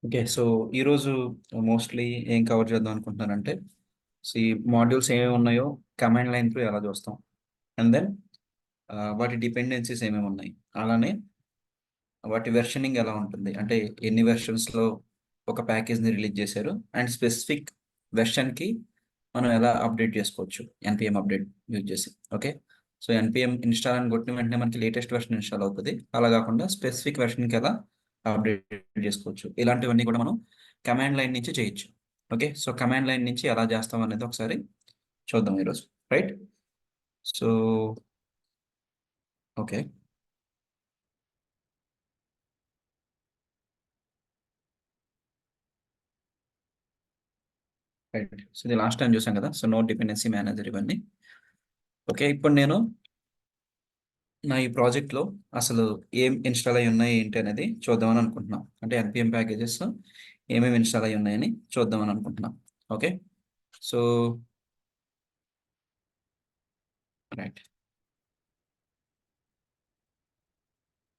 Okay. So, ఈరోజు mostly ఏం cover చేద్దాం అనుకుంటున్నానంటే, ఈ మాడ్యూల్స్ ఏమేమి ఉన్నాయో కమాండ్ లైన్ త్రూ ఎలా చూస్తాం. అండ్ దెన్ వాటి డిపెండెన్సీస్ ఏమేమి ఉన్నాయి. అలానే వాటి వెర్షనింగ్ ఎలా ఉంటుంది. అంటే ఎన్ని వెర్షన్స్‌లో ఒక ప్యాకేజ్‌ని రిలీజ్ చేశారు. అండ్ స్పెసిఫిక్ వెర్షన్‌కి మనం ఎలా అప్డేట్ చేసుకోవచ్చు. ఎన్‌పీఎం అప్డేట్ యూజ్ చేసి. ఓకే. సో, ఎన్‌పీఎం ఇన్‌స్టాల్ అని కొట్టిన వెంటనే మనకి లేటెస్ట్ వెర్షన్ ఇన్‌స్టాల్ అవుతది. అలా కాకుండా స్పెసిఫిక్ వెర్షన్‌కి ఎలా అప్డేట్ చేసుకోవచ్చు. ఇలాంటివన్నీ కూడా మనం కమాండ్ లైన్ నుంచి చేయొచ్చు. ఓకే. సో, కమాండ్ లైన్ నుంచి ఎలా చేస్తాం అనేది ఒకసారి చూద్దాం ఈరోజు. Right? So, okay. Right. So, ఇది లాస్ట్ టైమ్ చూసాం కదా! సో, నోడ్ డిపెండెన్సీ మేనేజర్ ఇవన్నీ. ఓకే. ఇప్పుడు నేను నా ఈ ప్రాజెక్ట్‌లో అసలు ఏం ఇన్‌స్టాల్ అయ్యి ఉన్నాయి ఏంటి అనేది చూద్దామని అనుకుంటున్నాం. అంటే ఎన్‌పీఎం ప్యాకేజెస్ ఏమేమి ఇన్‌స్టాల్ అయ్యి ఉన్నాయని చూద్దామని అనుకుంటున్నాం. ఓకే. So, right.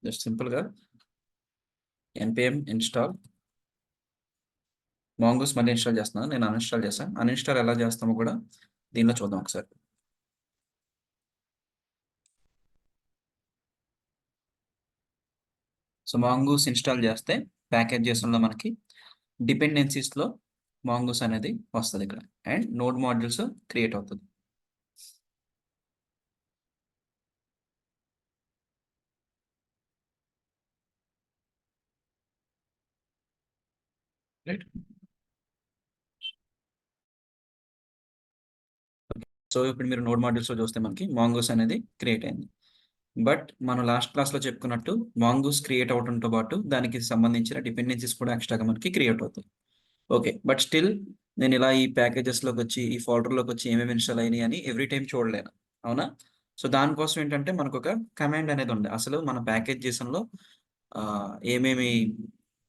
జస్ట్ సింపుల్‌గా ఎన్‌పీఎం ఇన్‌స్టాల్ మాంగోస్ మళ్ళీ ఇన్‌స్టాల్ చేస్తున్నాను. నేను అన్‌ఇన్‌స్టాల్ చేశాను. అన్‌ఇన్‌స్టాల్ ఎలా చేస్తామో కూడా దీనిలో చూద్దాం ఒకసారి. సో, మాంగూస్ ఇన్‌స్టాల్ చేస్తే ప్యాకేజ్.json మనకి డిపెండెన్సీస్‌లో మాంగూస్ అనేది వస్తది ఇక్కడ. అండ్ నోడ్ మాడ్యూల్స్ క్రియేట్ అవుతది. రైట్. సో, ఇప్పుడు మీరు నోడ్ మాడ్యూల్స్‌లో చూస్తే మనకి మాంగోస్ అనేది క్రియేట్ అయింది. బట్ మనం లాస్ట్ క్లాస్‌లో చెప్పుకున్నట్టు మాంగూస్ క్రియేట్ అవ్వడంతో పాటు దానికి సంబంధించిన డిపెండెన్సీస్ కూడా ఎక్స్‌ట్రాగా మనకి క్రియేట్ అవుతాయి. ఓకే. బట్ స్టిల్ నేను ఇలా ఈ ప్యాకేజెస్‌లోకొచ్చి, ఈ ఫోల్డర్‌లోకొచ్చి ఏమేమి ఇన్‌స్టాల్ అయినాయి అని ఎవ్రీ టైమ్ చూడలేను. అవునా? సో, దానికోసం ఏంటంటే మనకొక కమాండ్ అనేది ఉంది. అసలు మన ప్యాకేజ్ జేసన్‌లో ఏమేమి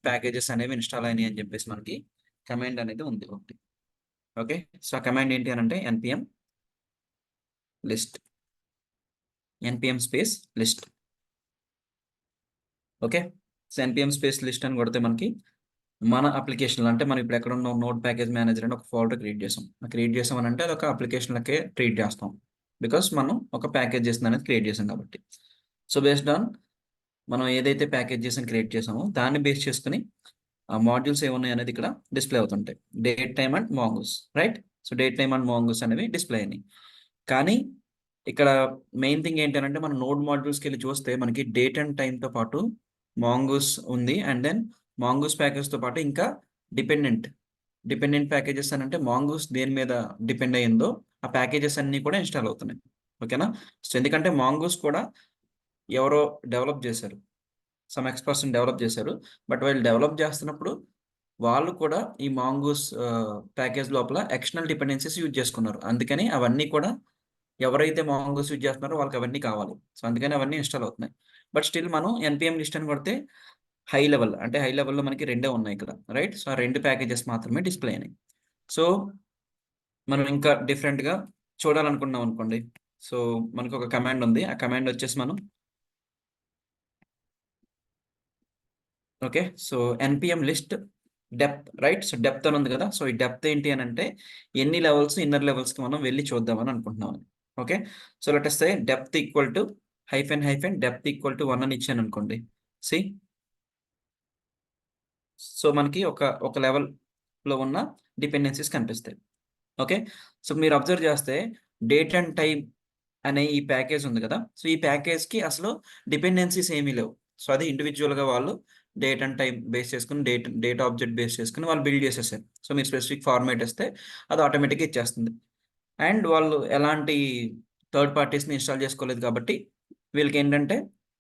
ప్యాకేజెస్ అనేవి ఇన్‌స్టాల్ అయినాయి అని చెప్పేసి మనకి కమాండ్ అనేది ఉంది ఒకటి. ఓకే. సో, ఆ కమాండ్ ఏంటి అనంటే npm list. Npm space list. Okay. So, npm space list అని కొడితే మనకి మన అప్లికేషన్‌లో అంటే మనం ఇప్పుడు ఎక్కడున్నాం నోడ్ ప్యాకేజ్ మేనేజర్ అని ఒక ఫోల్డర్ క్రియేట్ చేసాం. క్రియేట్ చేసామనంటే అదొక అప్లికేషన్ లెక్కే ట్రీట్ చేస్తాం. బికాస్ మనం ఒక ప్యాకేజ్ జేసన్ అనేది క్రియేట్ చేసాం కాబట్టి. సో, బేస్డ్ ఆన్ మనం ఏదైతే ప్యాకేజ్ జేసన్ క్రియేట్ చేసామో దాన్ని బేస్ చేసుకొని ఆ మాడ్యూల్స్ ఏమున్నాయి అనేది ఇక్కడ డిస్‌ప్లే అవుతుంటాయి. Date time and mongoose. Right? So, date time and mongoose అనేవి డిస్‌ప్లే అయినాయి. కానీ ఇక్కడ మెయిన్ థింగ్ ఏంటి అనంటే మనం నోడ్ మాడ్యూల్స్‌కెళ్ళి చూస్తే మనకి డేట్ అండ్ టైమ్‌తో పాటు మాంగూస్ ఉంది. అండ్ దెన్ మాంగూస్ ప్యాకేజ్‌తో పాటు ఇంకా డిపెండెంట్, డిపెండెంట్ ప్యాకేజెస్ అనంటే మాంగూస్ దేని మీద డిపెండ్ అయ్యిందో ఆ ప్యాకేజెస్ అన్నీ కూడా ఇన్‌స్టాల్ అవుతున్నాయి. ఓకేనా? సో, ఎందుకంటే మాంగూస్ కూడా ఎవరో డెవలప్ చేశారు. సమ్ ఎక్స్ పర్సన్ డెవలప్ చేశారు. బట్ వీళ్ళు డెవలప్ చేస్తున్నప్పుడు వాళ్ళు కూడా ఈ మాంగూస్ ప్యాకేజ్ లోపల ఎక్స్టర్నల్ డిపెండెన్సీస్ యూజ్ చేసుకున్నారు. అందుకని అవన్నీ కూడా ఎవరైతే మాంగోస్ యూజ్ చేస్తున్నారో వాళ్ళకి అవన్నీ కావాలి. సో, అందుకని అవన్నీ ఇన్‌స్టాల్ అవుతున్నాయి. బట్ స్టిల్ మనం ఎన్‌పీఎం లిస్ట్ అని కొడితే హై లెవెల్ అంటే హై లెవెల్‌లో మనకి రెండే ఉన్నాయి ఇక్కడ. రైట్? సో, ఆ 2 ప్యాకేజెస్ మాత్రమే డిస్‌ప్లే అయినాయి. సో, మనం ఇంకా డిఫరెంట్‌గా చూడాలనుకున్నాం అనుకోండి. సో, మనకొక కమాండ్ ఉంది. ఆ కమాండ్ వచ్చేసి మనం okay. So, npm list depth right? So, depth అని ఉంది కదా! సో, ఈ డెప్త్ ఏంటి అనంటే ఎన్ని లెవెల్స్ ఇన్నర్ లెవెల్స్‌కి మనం వెళ్లి చూద్దామని అనుకుంటున్నాం. Okay. So, let us say depth equal to hyphen hyphen depth equal to 1 అని ఇచ్చాననుకోండి. సీ సో, మనకి ఒక లెవెల్‌లో ఉన్న డిపెండెన్సీస్ కనిపిస్తాయి. ఓకే. సో, మీరు అబ్జర్వ్ చేస్తే డేట్ అండ్ టైమ్ అనే ఈ ప్యాకేజ్ ఉంది కదా! సో, ఈ ప్యాకేజ్‌కి అసలు డిపెండెన్సీస్ ఏమీ లేవు. సో, అది ఇండివిడ్యువల్‌గా వాళ్ళు డేట్ అండ్ టైమ్ బేస్ చేసుకొని డేట్ ఆబ్జెక్ట్ బేస్ చేసుకొని వాళ్ళు బిల్డ్ చేసేసారు. సో, మీరు స్పెసిఫిక్ ఫార్మాట్ ఇస్తే అది ఆటోమేటిక్‌గా ఇచ్చేస్తుంది. అండ్ వాళ్ళు ఎలాంటి థర్డ్ పార్టీస్‌ని ఇన్‌స్టాల్ చేసుకోలేదు కాబట్టి వీళ్ళకేంటంటే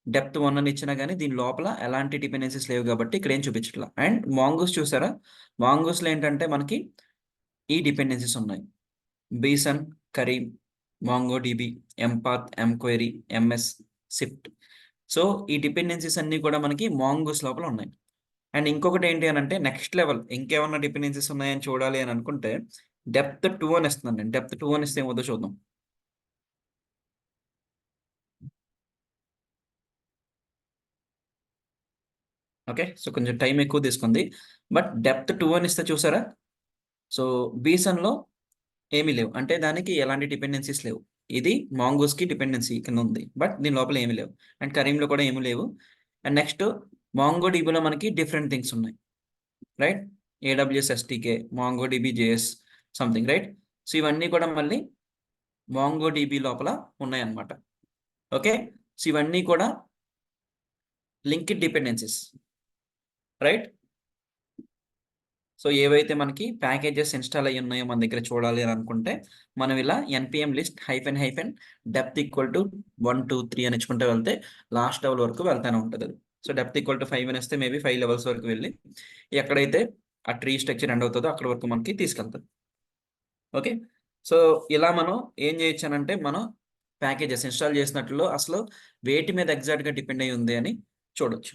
డెప్త్ 1 అని ఇచ్చినా గాని దీని లోపల ఎలాంటి డిపెండెన్సీస్ లేవు కాబట్టి ఇక్కడేం చూపించట్ల. అండ్ మాంగూస్ చూసారా? మాంగూస్‌లో ఏంటంటే మనకి ఈ డిపెండెన్సీస్ ఉన్నాయి. Bson, kareem, MongoDB, mpath, mquery, ms, sift. So, ఈ డిపెండెన్సీస్ అన్నీ కూడా మనకి మాంగూస్ లోపల ఉన్నాయి. అండ్ ఇంకొకటి ఏంటి అనంటే నెక్స్ట్ లెవెల్ ఇంకేమన్నా డిపెండెన్సీస్ ఉన్నాయని చూడాలి అని అనుకుంటే డెప్త్ 2 అని ఇస్తున్నాను నేను. డెప్త్ 2 అని ఇస్తే ఏమవుద్దో చూద్దాం. ఓకే. సో, కొంచెం టైం ఎక్కువ తీసుకుంది. బట్ డెప్త్ 2 అని ఇస్తే చూసారా? సో, బీసన్‌లో ఏమీ లేవు. అంటే దానికి ఎలాంటి డిపెండెన్సీస్ లేవు. ఇది మాంగోస్‌కి డిపెండెన్సీ కింద ఉంది. బట్ దీని లోపల ఏమి లేవు. అండ్ కరీంలో కూడా ఏమి లేవు. అండ్ నెక్స్ట్ మాంగోడీబీలో మనకి డిఫరెంట్ థింగ్స్ ఉన్నాయి. Right? AWS SDK, MongoDB JS something right? So, ఇవన్నీ కూడా మళ్ళీ మాంగోడీబీ లోపల ఉన్నాయన్నమాట. ఓకే. సో, ఇవన్నీ కూడా లింక్డ్ డిపెండెన్సీస్. రైట్? సో, ఏవైతే మనకి ప్యాకేజెస్ ఇన్‌స్టాల్ అయ్యి ఉన్నాయో మన దగ్గర చూడాలి అని అనుకుంటే, మనం ఇలా npm list hyphen hyphen depth equal to 1, 2, 3 అని ఇచ్చుకుంటూ వెళ్తే లాస్ట్ లెవెల్ వరకు వెళ్తానే ఉంటదది. సో, డెప్త్ ఈక్వల్ టు 5 అనేస్తే మేబీ 5 లెవెల్స్ వరకు వెళ్ళి, ఎక్కడైతే ఆ ట్రీ స్ట్రక్చర్ ఎండ్ అవుతదో అక్కడి వరకు మనకి తీసుకెళ్తది. ఓకే. సో, ఇలా మనం ఏం చేయొచ్చనంటే, మనం ప్యాకేజెస్ ఇన్‌స్టాల్ చేసినట్లో అసలు వేటి మీద ఎగ్జాక్ట్‌గా డిపెండ్ అయ్యి ఉంది అని చూడొచ్చు.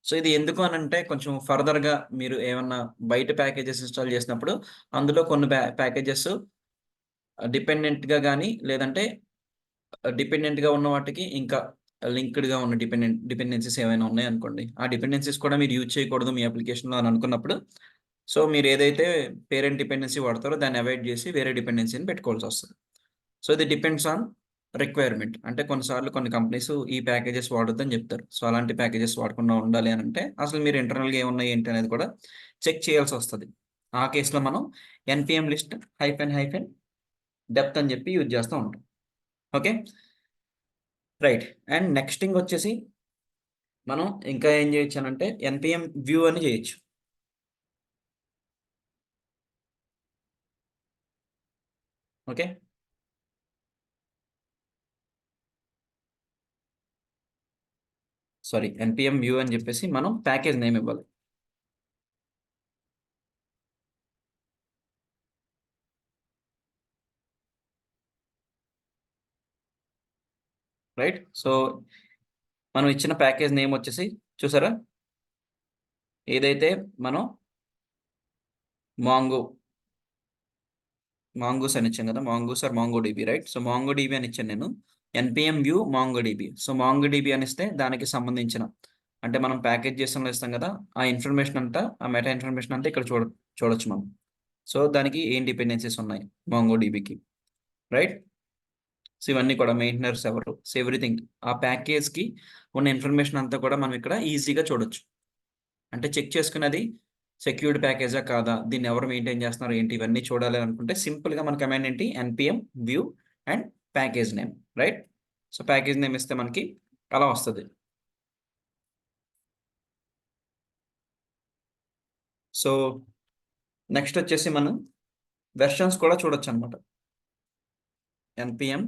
సో, ఇది ఎందుకు అనంటే కొంచెం ఫర్దర్‌గా మీరు ఏమన్నా బయట ప్యాకేజెస్ ఇన్‌స్టాల్ చేసినప్పుడు అందులో కొన్ని ప్యాకేజెస్ డిపెండెంట్‌గా గాని లేదంటే డిపెండెంట్‌గా ఉన్న వాటికి ఇంకా లింక్డ్‌గా ఉన్న డిపెండెన్సీస్ ఏవైనా ఉన్నాయనుకోండి. ఆ డిపెండెన్సీస్ కూడా మీరు యూజ్ చేయకూడదు మీ అప్లికేషన్‌లో అని అనుకున్నప్పుడు, సో, మీరు ఏదైతే పేరెంట్ డిపెండెన్సీ వాడతారో దాన్ని అవాయిడ్ చేసి వేరే డిపెండెన్సీని పెట్టుకోవాల్సొస్తది. సో, ఇది డిపెండ్స్ ఆన్ రిక్వైర్మెంట్. అంటే కొన్నిసార్లు కొన్ని కంపెనీస్ ఈ ప్యాకేజెస్ వాడొద్దని జెప్తారు. సో, అలాంటి ప్యాకేజెస్ వాడకుండా ఉండాలి అనంటే అసలు మీరు ఇంటర్నల్‌గా ఏమున్నాయి ఏంటి అనేది కూడా చెక్ చేయాల్సొస్తది. ఆ కేస్‌లో మనం ఎన్‌పీఎం లిస్ట్ హైఫెన్ హైఫెన్ డెప్త్ అని జెప్పి యూజ్ చేస్తా ఉంటాం. Okay. Right. And next thing వచ్చేసి మనం ఇంకా ఏం జేయొచ్చనంటే ఎన్‌పీఎం వ్యూ అని జేయొచ్చు. ఓకే. సారీ ఎన్‌పీఎం వ్యూ అని జెప్పేసి మనం ప్యాకేజ్ నేమ్ ఇవ్వాలి. రైట్. సో, మనం ఇచ్చిన ప్యాకేజ్ నేమ్ వచ్చేసి చూసారా? ఏదైతే మనం మాంగో, మాంగూస్ అని ఇచ్చాం గదా! Mongoose or MongoDB right? So, MongoDB అని ఇచ్చాను నేను. ఎన్‌పీఎం వ్యూ మాంగోడీబీ. సో, మాంగోడీబీ అనిస్తే దానికి సంబంధించిన అంటే మనం ప్యాకేజ్ జేసన్‌లో ఇస్తాం గదా! ఆ ఇన్ఫర్మేషన్ అంతా, ఆ మెటా ఇన్ఫర్మేషన్ అంతా ఇక్కడ చూడొచ్చు మనం. సో, దానికి ఏం డిపెండెన్సీస్ ఉన్నాయి మాంగోడీబీకి రైట్? సో, ఇవన్నీ కూడా మెయింటైనర్స్ ఎవరు? సో, ఎవ్రీథింగ్ ఆ ప్యాకేజ్‌కి ఉన్న ఇన్ఫర్మేషన్ అంతా కూడా మనం ఇక్కడ ఈజీగా చూడొచ్చు. అంటే చెక్ చేసుకున్నది సెక్యూర్డ్ ప్యాకేజా కాదా? దీన్ని ఎవరు మెయింటైన్ చేస్తున్నారు ఏంటి? ఇవన్నీ చూడాలి అనుకుంటే సింపుల్‌గా మన కమాండ్ ఏంటి? Npm view and package name right? So, package name ఇస్తే మనకి అలా వస్తది. సో, నెక్స్ట్ వచ్చేసి మనం వెర్షన్స్ కూడా చూడొచ్చనమాట. Npm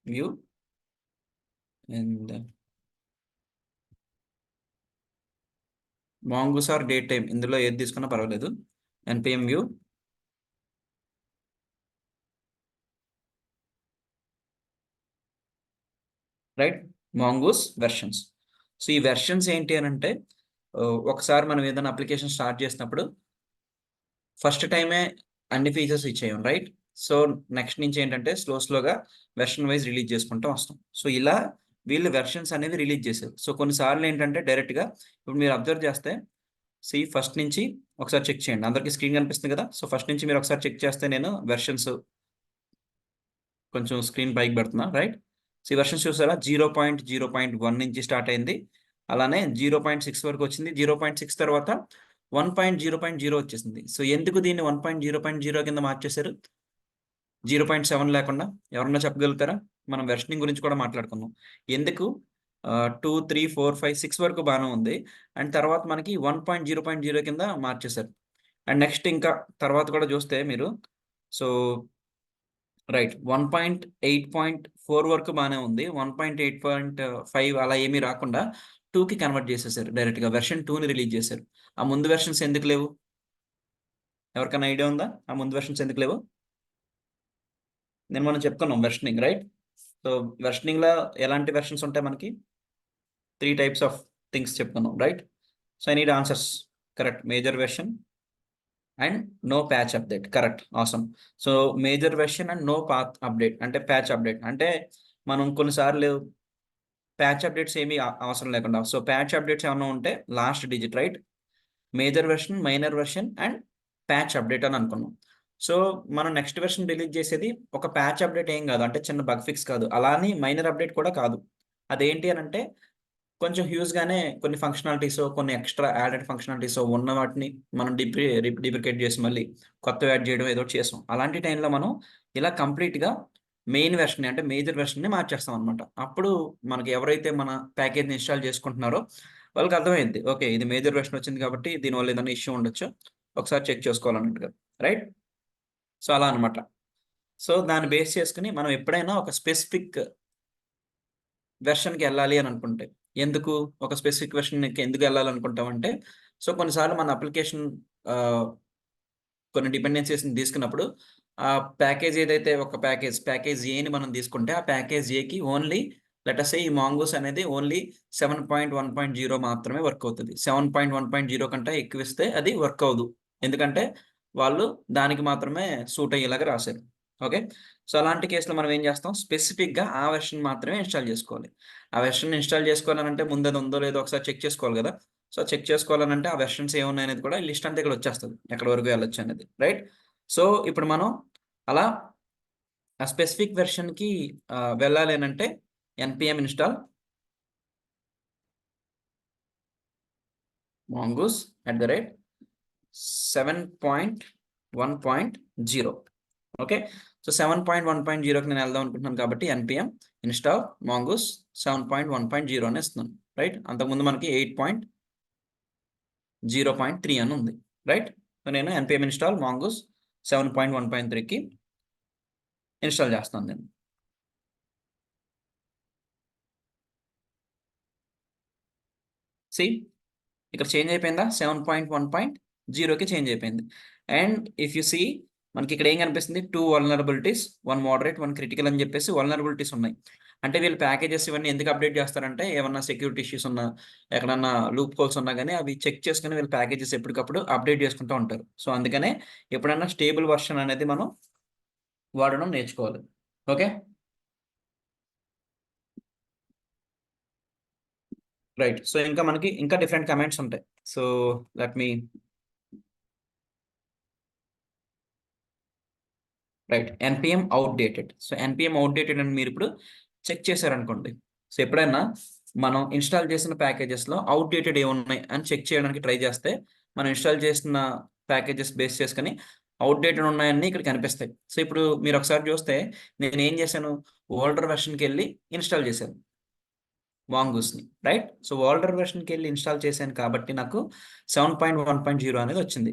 view and mongoose or date time ఇందులో ఏది తీసుకున్నా పర్వాలేదు. Npm view right? Mongoose versions. So, ఈ వెర్షన్స్ ఏంటి అనంటే ఒకసారి మనం ఏదైనా అప్లికేషన్ స్టార్ట్ చేసినప్పుడు ఫస్ట్ టైమే అన్ని ఫీచర్స్ ఇచ్చేయం రైట్? సో, నెక్స్ట్ నుంచి ఏంటంటే స్లోగా వెర్షన్ వైస్ రిలీజ్ చేసుకుంటూ వస్తాం. సో, ఇలా వీళ్ళు వెర్షన్స్ అనేవి రిలీజ్ చేశారు. సో, కొన్ని సార్లు ఏంటంటే డైరెక్ట్‌గా ఇప్పుడు మీరు అబ్జర్వ్ చేస్తే ఫస్ట్ నుంచి ఒకసారి చెక్ చేయండి. అందరికి స్క్రీన్ కనిపిస్తుంది కదా! సో, ఫస్ట్ నుంచి మీరు ఒకసారి చెక్ చేస్తే నేను వెర్షన్స్ కొంచెం స్క్రీన్ పైకి పెడుతున్నా రైట్? సో, ఈ వెర్షన్స్ చూసారా? 0.0.1 నుంచి స్టార్ట్ అయింది. అలానే 0.6 వరకు వచ్చింది. 0.6 తర్వాత 1.0.0 వచ్చేసింది. సో, ఎందుకు దీన్ని 1.0.0 కింద మార్చేశారు? 0.7 లేకుండా ఎవరన్నా చెప్పగలుగుతారా? మనం వెర్షనింగ్ గురించి కూడా మాట్లాడుకుందాం. ఎందుకు 2, 3, 4, 5, 6 వరకు బానే ఉంది. అండ్ తర్వాత మనకి 1.0.0 కింద మార్చేశారు. అండ్ నెక్స్ట్ ఇంకా తర్వాత కూడా చూస్తే మీరు సో రైట్. 1.8.4 వరకు బానే ఉంది. 1.8.5 అలా ఏమీ రాకుండా 2కి కన్వర్ట్ చేసేసారు డైరెక్ట్‌గా. వెర్షన్ 2ని రిలీజ్ చేశారు. ఆ ముందు వెర్షన్స్ ఎందుకు లేవు? ఎవరికైనా ఐడియా ఉందా? ఆ ముందు వెర్షన్స్ ఎందుకు లేవు? నేను మనం చెప్పుకున్నాం వెర్షనింగ్ రైట్? సో, వెర్షనింగ్‌లో ఎలాంటి వెర్షన్స్ ఉంటాయి మనకి? 3 టైప్స్ ఆఫ్ థింగ్స్ చెప్పుకున్నాం right? So, I need answers. Correct. Major version and no patch update. Correct. Awesome. So, major version and no path update అంటే ప్యాచ్ అప్డేట్. అంటే మనం కొన్ని సార్లు ప్యాచ్ అప్డేట్స్ ఏమీ అవసరం లేకుండా. సో ప్యాచ్ అప్డేట్స్ ఏమన్నా ఉంటే last digit, right? Major version, minor version and patch update అని అనుకున్నాం. సో మనం నెక్స్ట్ వెర్షన్ రిలీజ్ చేసేది ఒక ప్యాచ్ అప్డేట్ ఏం కాదు, అంటే చిన్న బగ్ ఫిక్స్ కాదు, అలానే మైనర్ అప్డేట్ కూడా కాదు. అదేంటి అని అంటే కొంచెం హ్యూజ్గానే కొన్ని ఫంక్షనాలిటీస్, కొన్ని ఎక్స్ట్రా యాడెడ్ ఫంక్షనాలిటీస్ ఉన్న వాటిని మనం డిప్రికేట్ చేసి మళ్ళీ కొత్త యాడ్ చేయడం ఏదో ఒకటి చేసాం. అలాంటి టైంలో మనం ఇలా కంప్లీట్గా మెయిన్ వెర్షన్ అంటే మేజర్ వెర్షన్ని మార్చేస్తాం అనమాట. అప్పుడు మనకి ఎవరైతే మన ప్యాకేజ్ని ఇన్స్టాల్ చేసుకుంటున్నారో వాళ్ళకి అర్థమైంది, ఓకే ఇది మేజర్ వెర్షన్ వచ్చింది కాబట్టి దీనివల్ల ఏదైనా ఇష్యూ ఉండొచ్చు, ఒకసారి చెక్ చేసుకోవాలన్నట్టుగా, రైట్? సో అలా అనమాట. సో దాన్ని బేస్ చేసుకుని మనం ఎప్పుడైనా ఒక స్పెసిఫిక్ వెర్షన్కి వెళ్ళాలి అని అనుకుంటే, ఎందుకు ఒక స్పెసిఫిక్ వెర్షన్కి ఎందుకు వెళ్ళాలనుకుంటామంటే, సో కొన్నిసార్లు మన అప్లికేషన్ కొన్ని డిపెండెన్సీస్ని తీసుకున్నప్పుడు ఆ ప్యాకేజ్ ఏదైతే ఒక ప్యాకేజ్ ఏని మనం తీసుకుంటే ఆ ప్యాకేజ్ ఏకి ఓన్లీ లెటస్ ఈ మాంగోస్ అనేది ఓన్లీ 7.1.0 మాత్రమే వర్క్ అవుతుంది. 7.1.0 కంటే ఎక్కువ ఇస్తే అది వర్క్ అవ్వదు, ఎందుకంటే వాళ్ళు దానికి మాత్రమే సూట్ అయ్యేలాగా రాశారు. ఓకే, సో అలాంటి కేసులో మనం ఏం చేస్తాం, స్పెసిఫిక్గా ఆ వెర్షన్ మాత్రమే ఇన్స్టాల్ చేసుకోవాలి. ఆ వెర్షన్ ఇన్స్టాల్ చేసుకోవాలనంటే ముందు అది ఉందో లేదో ఒకసారి చెక్ చేసుకోవాలి కదా. సో చెక్ చేసుకోవాలనంటే ఆ వెర్షన్స్ ఏమున్నాయి అనేది కూడా లిస్ట్ అంతా ఇక్కడ వచ్చేస్తుంది, ఎక్కడి వరకు వెళ్ళొచ్చు అనేది, రైట్? సో ఇప్పుడు మనం అలా ఆ స్పెసిఫిక్ వెర్షన్కి వెళ్ళాలి అని అంటే npm install mongoose @7.1.0. Okay, so 7.1.0కి నేను వెళ్దాం అనుకుంటున్నాను కాబట్టి npm ఇన్స్టాల్ mongoose 7.1.0 అని ఇస్తున్నాను, రైట్? అంతకుముందు మనకి 8.0.3 అని ఉంది, రైట్? సో నేను npm ఇన్స్టాల్ mongoose 7.1.3కి ఇన్స్టాల్ చేస్తాను నేను. సి ఇక్కడ చేంజ్ అయిపోయిందా, 7.1.0కి చేంజ్ అయిపోయింది. అండ్ ఇఫ్ యు సీ మనకి ఇక్కడ ఏం కనిపిస్తుంది, 2 వల్నరబిలిటీస్, 1 మోడరేట్ 1 క్రిటికల్ అని చెప్పేసి వల్నరబిలిటీస్ ఉన్నాయి. అంటే వీళ్ళు ప్యాకేజెస్ ఇవన్నీ ఎందుకు అప్డేట్ చేస్తారంటే ఏమన్నా సెక్యూరిటీ ఇష్యూస్ ఉన్నా, ఎక్కడన్నా లూప్ హోల్స్ ఉన్నా కానీ అవి చెక్ చేసుకుని వీళ్ళు ప్యాకేజెస్ ఎప్పటికప్పుడు అప్డేట్ చేసుకుంటూ ఉంటారు. సో అందుకనే ఎప్పుడన్నా స్టేబుల్ వర్షన్ అనేది మనం వాడడం నేర్చుకోవాలి. Okay, right? సో ఇంకా మనకి ఇంకా డిఫరెంట్ కమెంట్స్ ఉంటాయి. So let me right, npm outdated. So npm outdated అని మీరు ఇప్పుడు చెక్ చేశారనుకోండి, సో ఎప్పుడైనా మనం ఇన్స్టాల్ చేసిన ప్యాకేజెస్లో అవుట్డేటెడ్ ఏమున్నాయి అని చెక్ చేయడానికి ట్రై చేస్తే మనం ఇన్స్టాల్ చేసిన ప్యాకేజెస్ బేస్ చేసుకుని అవుట్డేటెడ్ ఉన్నాయని ఇక్కడ కనిపిస్తాయి. సో ఇప్పుడు మీరు ఒకసారి చూస్తే నేను ఏం చేశాను, ఓల్డర్ వెర్షన్కి వెళ్ళి ఇన్స్టాల్ చేశాను వాంగూస్ని, రైట్? సో ఓల్డర్ వెర్షన్కి వెళ్ళి ఇన్స్టాల్ చేశాను కాబట్టి నాకు 7.1.0 అనేది వచ్చింది.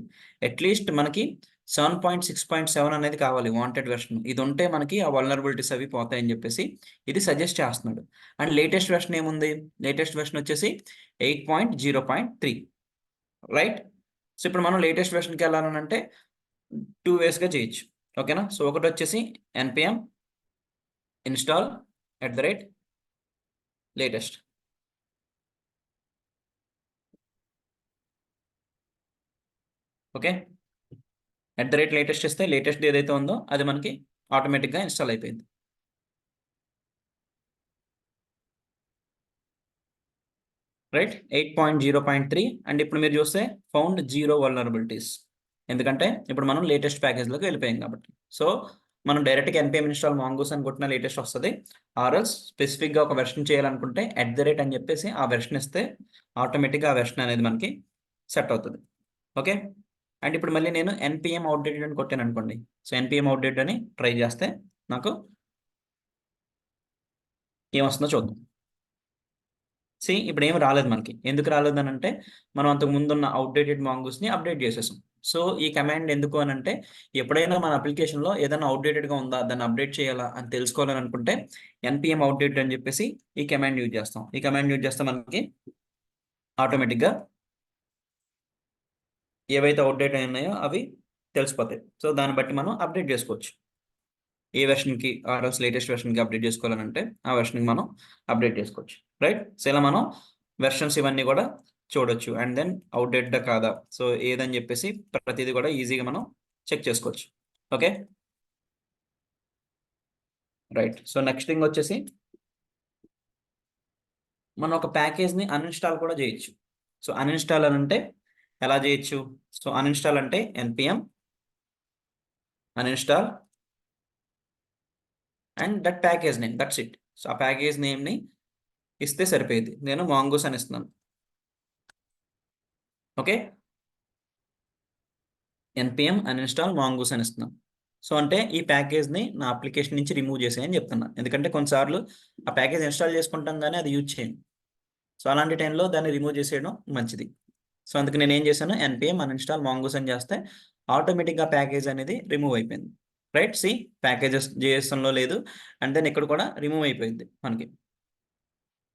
అట్లీస్ట్ మనకి 7.6.7 అనేది కావాలి వాంటెడ్ వెర్షన్. ఇది ఉంటే మనకి ఆ వల్నరబిలిటీస్ అవి పోతాయని చెప్పేసి ఇది సజెస్ట్ చేస్తున్నాడు. అండ్ లేటెస్ట్ వెర్షన్ ఏముంది, లేటెస్ట్ వెర్షన్ వచ్చేసి 8.0.3, రైట్? సో ఇప్పుడు మనం లేటెస్ట్ వెర్షన్కి వెళ్ళాలని అంటే 2 వేస్గా చేయొచ్చు. ఓకేనా, సో ఒకటి వచ్చేసి npm install @latest. Okay, @latest ఇస్తే లేటెస్ట్ ఏదైతే ఉందో అది మనకి ఆటోమేటిక్గా ఇన్స్టాల్ అయిపోయింది, రైట్? 8.0.3. అండ్ ఇప్పుడు మీరు చూస్తే ఫౌండ్ 0 వల్నరబిలిటీస్, ఎందుకంటే ఇప్పుడు మనం లేటెస్ట్ ప్యాకేజ్లోకి వెళ్ళిపోయాం కాబట్టి. సో మనం డైరెక్ట్గా npm ఇన్స్టాల్ మాంగూస్ అని కొట్టిన లేటెస్ట్ వస్తుంది. ఆర్ఎల్స్ స్పెసిఫిక్గా ఒక వెర్షన్ చేయాలనుకుంటే అని చెప్పేసి ఆ వెర్షన్ ఇస్తే ఆటోమేటిక్గా ఆ వెర్షన్ అనేది మనకి సెట్ అవుతుంది. ఓకే, అండ్ ఇప్పుడు మళ్ళీ నేను npm అవుట్డేటెడ్ అని కొట్టాను అనుకోండి, సో npm అవుట్డేటెడ్ అని ట్రై చేస్తే నాకు ఏమొస్తుందో చూద్దాం. సి ఇప్పుడు ఏం రాలేదు మనకి, ఎందుకు రాలేదు అని అంటే మనం అంతకు ముందున్న అవుట్డేటెడ్ మాంగూస్ని అప్డేట్ చేసేసాం. సో ఈ కమాండ్ ఎందుకు అని అంటే ఎప్పుడైనా మన అప్లికేషన్లో ఏదైనా అవుట్డేటెడ్గా ఉందా దాన్ని అప్డేట్ చేయాలా అని తెలుసుకోవాలని అనుకుంటే npm అవుట్డేటెడ్ అని చెప్పేసి ఈ కమాండ్ యూజ్ చేస్తాం. ఈ కమాండ్ యూజ్ చేస్తే మనకి ఆటోమేటిక్గా ఏవైతే అవుట్డేట్ ఉన్నాయో అవి తెలిసిపోతాయి. సో దాన్ని బట్టి మనం అప్డేట్ చేసుకోవచ్చు. ఏ వెర్షన్కి ఆర్ఎల్స్ లేటెస్ట్ వెర్షన్కి అప్డేట్ చేసుకోవాలనంటే ఆ వెర్షన్కి మనం అప్డేట్ చేసుకోవచ్చు, రైట్? సో ఇలా మనం వెర్షన్స్ ఇవన్నీ కూడా చూడొచ్చు అండ్ దెన్ అవుట్డేటెడ్ కాదా, సో ఏదని చెప్పేసి ప్రతిదీ కూడా ఈజీగా మనం చెక్ చేసుకోవచ్చు. Okay, right? So next thing వచ్చేసి మనం ఒక ప్యాకేజ్ని అన్ఇన్స్టాల్ కూడా చేయొచ్చు. సో అన్ఇన్స్టాల్ అని అంటే ఎలా చేయొచ్చు? సో అన్ఇన్స్టాల్ అంటే npm uninstall and that package name, that's it. So ఆ ప్యాకేజ్ నేమ్ని ఇస్తే సరిపోయేది. నేను మాంగోస్ అని ఇస్తున్నాను. ఓకే, npm అన్ఇన్స్టాల్ మాంగోస్ అని ఇస్తున్నాను. సో అంటే ఈ ప్యాకేజ్ని నా అప్లికేషన్ నుంచి రిమూవ్ చేసేయని చెప్తున్నా. ఎందుకంటే కొన్నిసార్లు ఆ ప్యాకేజ్ ఇన్స్టాల్ చేసుకుంటాం కానీ అది యూజ్ చేయం. సో అలాంటి టైంలో దాన్ని రిమూవ్ చేసేయడం మంచిది. సో అందుకు నేను ఏం చేశాను, npm అన్ఇన్స్టాల్ మాంగోస్ అని చేస్తే ఆటోమేటిక్గా ప్యాకేజ్ అనేది రిమూవ్ అయిపోయింది. రైట్, సి ప్యాకేజెస్ జేఎస్ఎన్లో లేదు, అండ్ దెన్ ఇక్కడ కూడా రిమూవ్ అయిపోయింది మనకి.